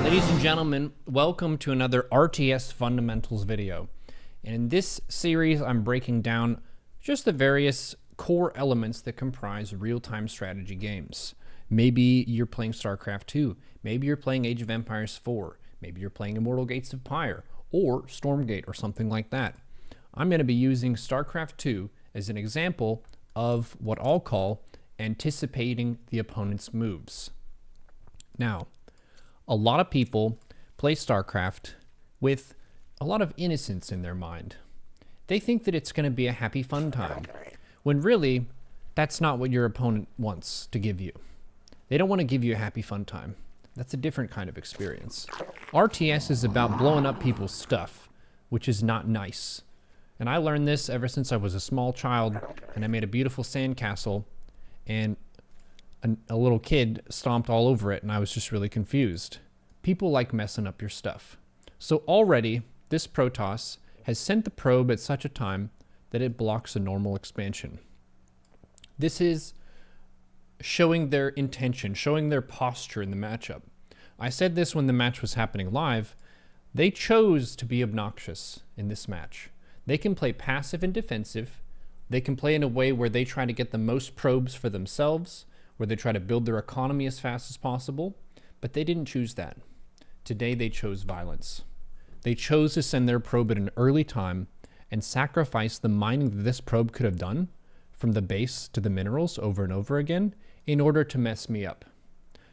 Ladies and gentlemen, welcome to another RTS Fundamentals video. And in this series, I'm breaking down just the various core elements that comprise real-time strategy games. Maybe you're playing StarCraft 2, maybe you're playing Age of Empires 4, maybe you're playing Immortal Gates of Pyre, or Stormgate, or something like that. I'm going to be using StarCraft 2 as an example of what I'll call anticipating the opponent's moves. Now, a lot of people play StarCraft with a lot of innocence in their mind. They think that it's going to be a happy, fun time, when really, that's not what your opponent wants to give you. They don't want to give you a happy, fun time. That's a different kind of experience. RTS is about blowing up people's stuff, which is not nice. And I learned this ever since I was a small child, and I made a beautiful sandcastle, and a little kid stomped all over it, and I was just really confused. People like messing up your stuff. So already, this Protoss has sent the probe at such a time that it blocks a normal expansion. This is showing their intention, showing their posture in the matchup. I said this when the match was happening live. They chose to be obnoxious in this match. They can play passive and defensive. They can play in a way where they try to get the most probes for themselves, where they try to build their economy as fast as possible, but they didn't choose that. Today they chose violence. They chose to send their probe at an early time and sacrifice the mining that this probe could have done from the base to the minerals over and over again in order to mess me up.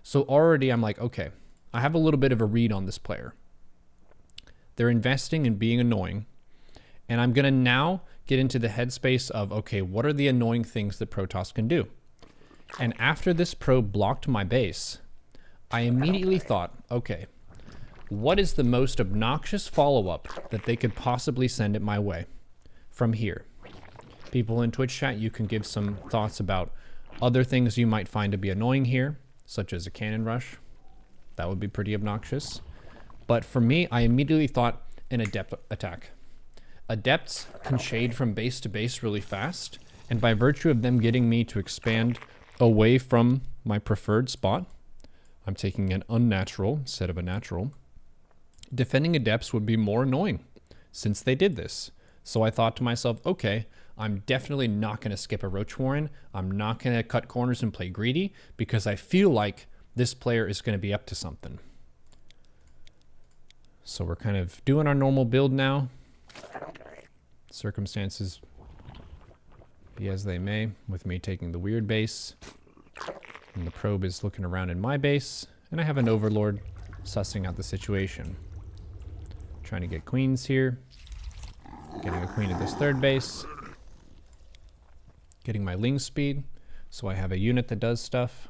So already I'm like, okay, I have a little bit of a read on this player. They're investing in being annoying. And I'm going to now get into the headspace of, okay, what are the annoying things that Protoss can do? And after this probe blocked my base, I immediately thought, okay, what is the most obnoxious follow-up that they could possibly send it my way from here? People in Twitch chat, you can give some thoughts about other things you might find to be annoying here, such as a cannon rush. That would be pretty obnoxious. But for me, I immediately thought an adept attack. Adepts can shade from base to base really fast, and by virtue of them getting me to expand away from my preferred spot, I'm taking an unnatural instead of a natural. Defending adepts would be more annoying since they did this. So I thought to myself, okay, I'm definitely not going to skip a Roach Warren. I'm not going to cut corners and play greedy because I feel like this player is going to be up to something. So we're kind of doing our normal build now. Circumstances be as they may, with me taking the weird base. And the probe is looking around in my base, and I have an overlord sussing out the situation. Trying to get queens here. Getting a queen at this third base. Getting my ling speed, so I have a unit that does stuff.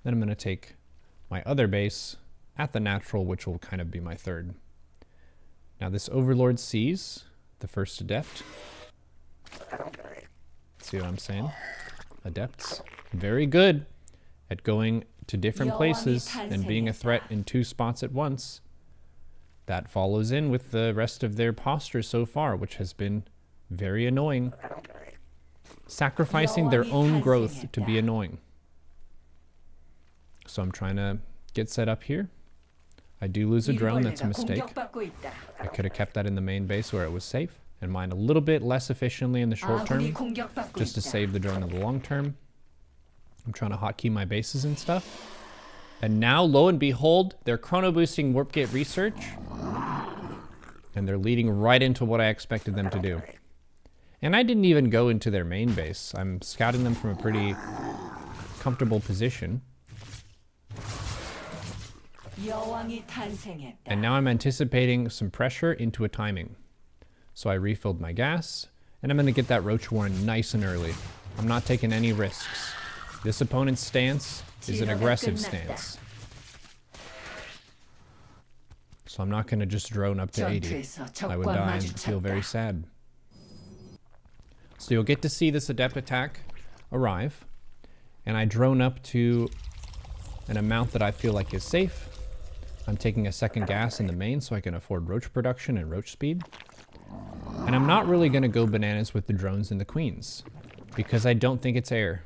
Then I'm going to take my other base at the natural, which will kind of be my third. Now this overlord sees the first adept. See what I'm saying? Adepts, very good at going to different places and being a threat in two spots at once. That follows in with the rest of their posture so far, which has been very annoying. Sacrificing their own growth to be annoying. So I'm trying to get set up here. I do lose a drone, that's a mistake. I could have kept that in the main base where it was safe and mined a little bit less efficiently in the short term, just to save the drone in the long term. I'm trying to hotkey my bases and stuff. And now, lo and behold, they're chrono boosting warp gate research, and they're leading right into what I expected them to do. And I didn't even go into their main base. I'm scouting them from a pretty comfortable position. And now I'm anticipating some pressure into a timing. So I refilled my gas, and I'm going to get that Roach Warren nice and early. I'm not taking any risks. This opponent's stance is an aggressive stance. So I'm not going to just drone up to 80. I would die and feel very sad. So you'll get to see this adept attack arrive, and I drone up to an amount that I feel like is safe. I'm taking a second gas in the main so I can afford roach production and roach speed. And I'm not really going to go bananas with the drones and the queens, because I don't think it's air.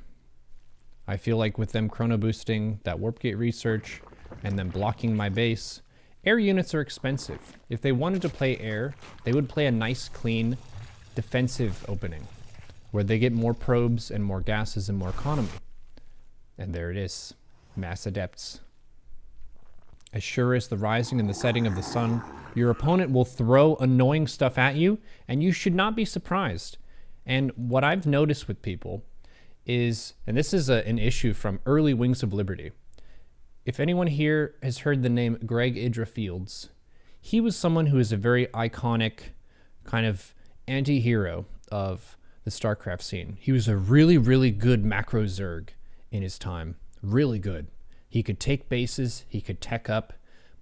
I feel like with them chrono boosting that warp gate research and then blocking my base, air units are expensive. If they wanted to play air, they would play a nice, clean, defensive opening where they get more probes and more gases and more economy. And there it is, mass adepts. As sure as the rising and the setting of the sun, your opponent will throw annoying stuff at you, and you should not be surprised. And what I've noticed with people is, and this is an issue from early Wings of Liberty. If anyone here has heard the name Greg Idra Fields, he was someone who is a very iconic kind of anti-hero of the StarCraft scene. He was a really, really good macro Zerg in his time. Really good. He could take bases, he could tech up,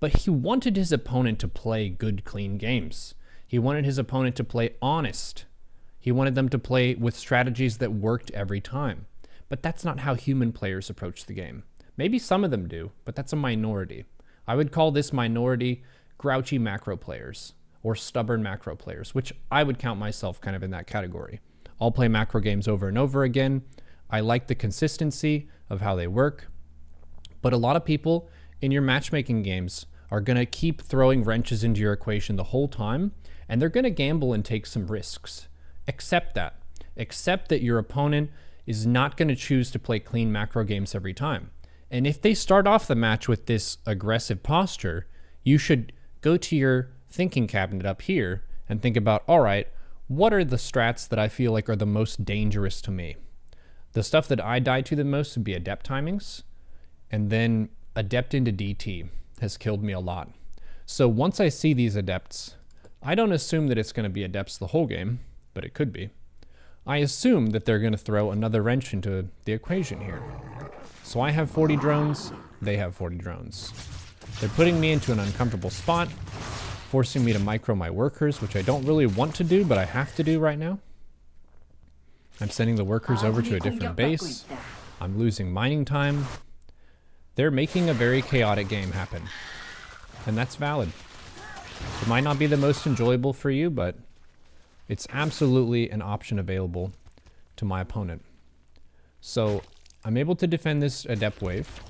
but he wanted his opponent to play good, clean games. He wanted his opponent to play honest. He wanted them to play with strategies that worked every time. But that's not how human players approach the game. Maybe some of them do, but that's a minority. I would call this minority grouchy macro players or stubborn macro players, which I would count myself kind of in that category. I'll play macro games over and over again. I like the consistency of how they work. But a lot of people in your matchmaking games are going to keep throwing wrenches into your equation the whole time, and they're going to gamble and take some risks. Accept that. Accept that your opponent is not going to choose to play clean macro games every time. And if they start off the match with this aggressive posture, you should go to your thinking cabinet up here and think about, all right, what are the strats that I feel like are the most dangerous to me? The stuff that I die to the most would be adept timings, and then adept into DT has killed me a lot. So once I see these adepts, I don't assume that it's going to be adepts the whole game, but it could be. I assume that they're going to throw another wrench into the equation here. So I have 40 drones, they have 40 drones. They're putting me into an uncomfortable spot, forcing me to micro my workers, which I don't really want to do, but I have to do right now. I'm sending the workers over to a different base. I'm losing mining time. They're making a very chaotic game happen, and that's valid. It might not be the most enjoyable for you, but it's absolutely an option available to my opponent. So I'm able to defend this adept wave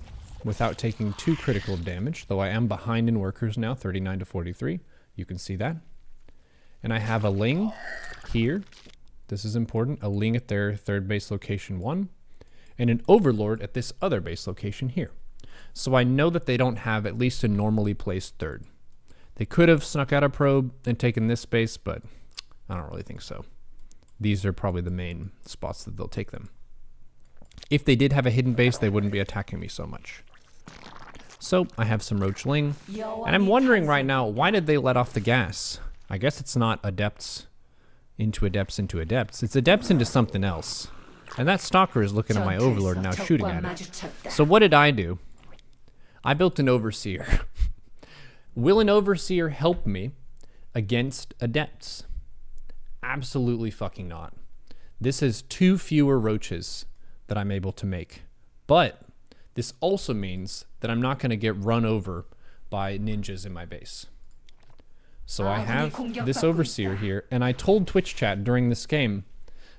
without taking too critical of damage, though I am behind in workers now, 39 to 43. You can see that. And I have a Ling here. This is important. A Ling at their third base location 1, and an Overlord at this other base location here. So I know that they don't have at least a normally placed third. They could have snuck out a probe and taken this base, but I don't really think so. These are probably the main spots that they'll take them. If they did have a hidden base, they wouldn't be attacking me so much. So I have some Roach Ling, and I'm wondering right now, why did they let off the gas? I guess it's not adepts into adepts into adepts. It's adepts into something else. And that stalker is looking at my Overlord now, shooting at it. So what did I do? I built an Overseer. Will an Overseer help me against adepts? Absolutely fucking not. This is 2 fewer roaches that I'm able to make. But this also means that I'm not going to get run over by ninjas in my base. So I have this Overseer here, and I told Twitch chat during this game,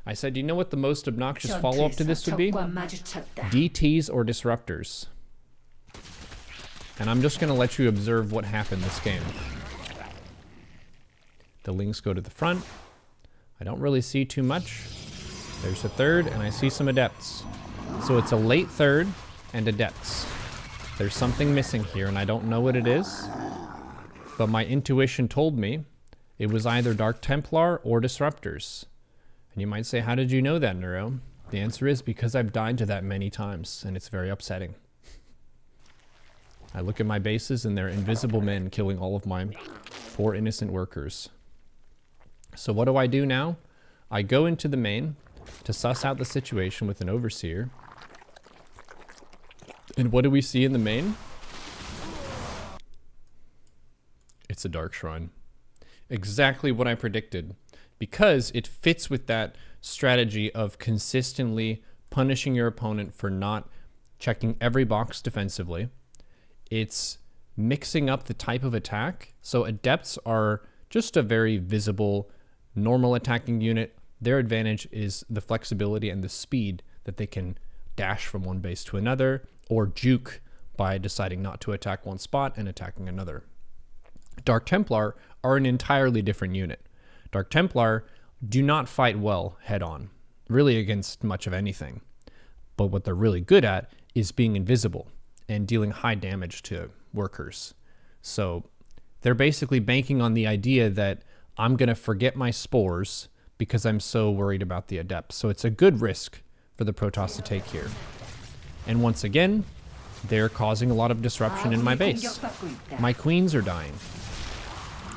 I said, you know what the most obnoxious follow-up to this would be? DTs or Disruptors. And I'm just going to let you observe what happened this game. The Lings go to the front. I don't really see too much. There's a third, and I see some adepts. So it's a late third and adepts. There's something missing here, and I don't know what it is. But my intuition told me it was either Dark Templar or Disruptors. And you might say, how did you know that, Neuro? The answer is because I've died to that many times, and it's very upsetting. I look at my bases, and they're invisible men killing all of my poor innocent workers. So what do I do now? I go into the main to suss out the situation with an Overseer. And what do we see in the main? It's a Dark Shrine. Exactly what I predicted. Because it fits with that strategy of consistently punishing your opponent for not checking every box defensively. It's mixing up the type of attack. So adepts are just a very visible, normal attacking unit. Their advantage is the flexibility and the speed that they can dash from one base to another, or juke by deciding not to attack one spot and attacking another. Dark Templar are an entirely different unit. Dark Templar do not fight well head-on, really against much of anything. But what they're really good at is being invisible and dealing high damage to workers. So they're basically banking on the idea that I'm going to forget my spores because I'm so worried about the adept. So it's a good risk for the Protoss to take here. And once again, they're causing a lot of disruption in my base. My queens are dying.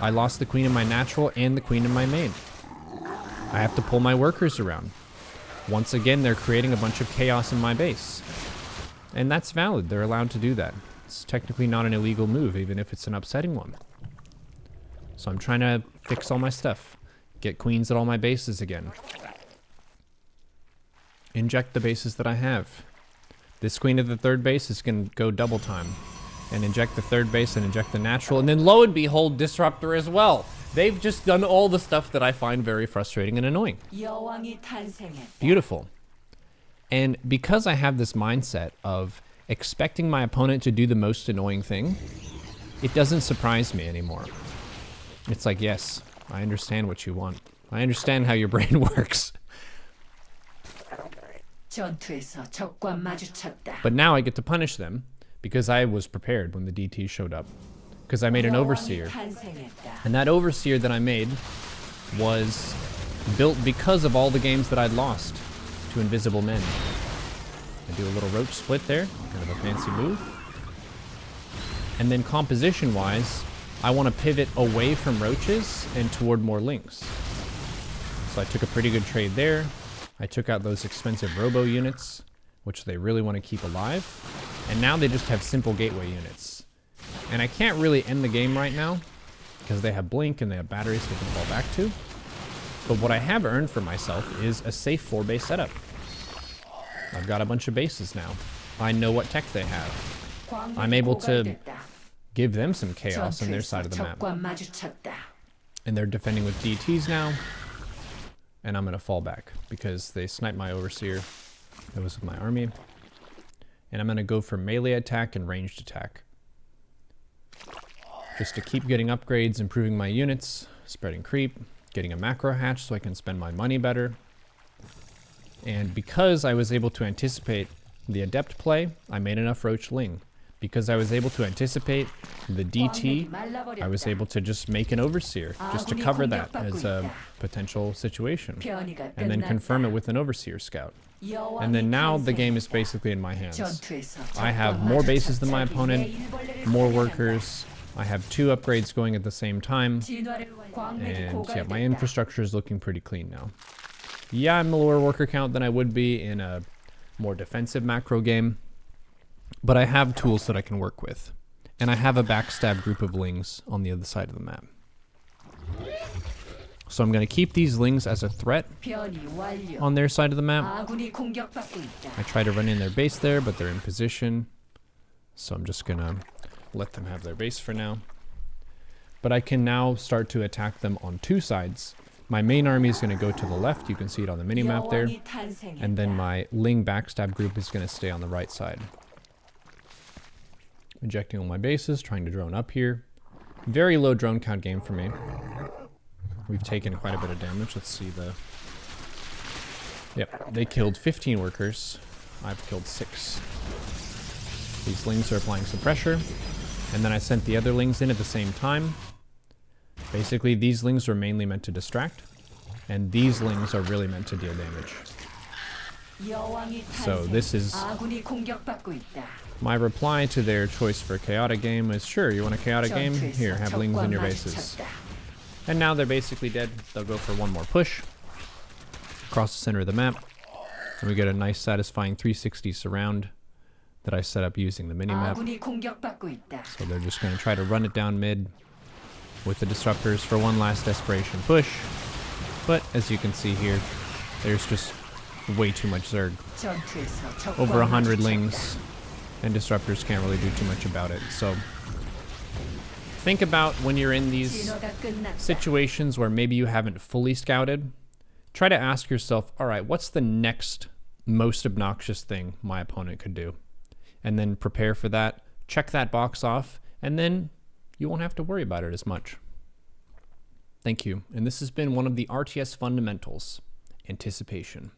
I lost the queen in my natural and the queen in my main. I have to pull my workers around. Once again, they're creating a bunch of chaos in my base. And that's valid. They're allowed to do that. It's technically not an illegal move, even if it's an upsetting one. So I'm trying to fix all my stuff. Get queens at all my bases again. Inject the bases that I have. This queen at the third base is going to go double time. And inject the third base and inject the natural. And then lo and behold, Disruptor as well. They've just done all the stuff that I find very frustrating and annoying. Beautiful. And because I have this mindset of expecting my opponent to do the most annoying thing, it doesn't surprise me anymore. It's like, yes, I understand what you want. I understand how your brain works. But now I get to punish them because I was prepared when the DT showed up. Because I made an Overseer. And that Overseer that I made was built because of all the games that I'd lost to invisible men. I do a little roach split there, kind of a fancy move. And then composition-wise, I want to pivot away from roaches and toward more lings. So I took a pretty good trade there. I took out those expensive robo units, which they really want to keep alive. And now they just have simple gateway units. And I can't really end the game right now because they have blink and they have batteries they can fall back to. But what I have earned for myself is a safe 4-base setup. I've got a bunch of bases now. I know what tech they have. I'm able to give them some chaos on their side of the map. And they're defending with DTs now. And I'm going to fall back because they sniped my Overseer. That was with my army. And I'm going to go for melee attack and ranged attack. Just to keep getting upgrades, improving my units, spreading creep, getting a macro hatch so I can spend my money better. And because I was able to anticipate the adept play, I made enough roach ling. Because I was able to anticipate the DT, I was able to just make an Overseer, just to cover that as a potential situation. And then confirm it with an Overseer scout. And then now the game is basically in my hands. I have more bases than my opponent, more workers. I have 2 upgrades going at the same time. And yeah, my infrastructure is looking pretty clean now. Yeah, I'm a lower worker count than I would be in a more defensive macro game. But I have tools that I can work with. And I have a backstab group of lings on the other side of the map. So I'm going to keep these lings as a threat on their side of the map. I try to run in their base there, but they're in position. So I'm just going to let them have their base for now. But I can now start to attack them on 2 sides. My main army is going to go to the left. You can see it on the mini-map there. And then my ling backstab group is going to stay on the right side. Injecting all my bases, trying to drone up here. Very low drone count game for me. We've taken quite a bit of damage. Let's see the... Yep, they killed 15 workers. I've killed 6. These lings are applying some pressure. And then I sent the other lings in at the same time. Basically, these lings are mainly meant to distract. And these lings are really meant to deal damage. So this is... My reply to their choice for a chaotic game is, sure, you want a chaotic game? Here, have lings in your bases. And now they're basically dead. They'll go for one more push across the center of the map. And we get a nice satisfying 360 surround that I set up using the mini-map. So they're just going to try to run it down mid with the disruptors for one last desperation push. But as you can see here, there's just way too much Zerg. Over 100 lings. And disruptors can't really do too much about it. So think about when you're in these situations where maybe you haven't fully scouted. Try to ask yourself, all right, what's the next most obnoxious thing my opponent could do. And then prepare for that, check that box off, and then you won't have to worry about it as much. Thank you. And this has been one of the RTS Fundamentals, Anticipation.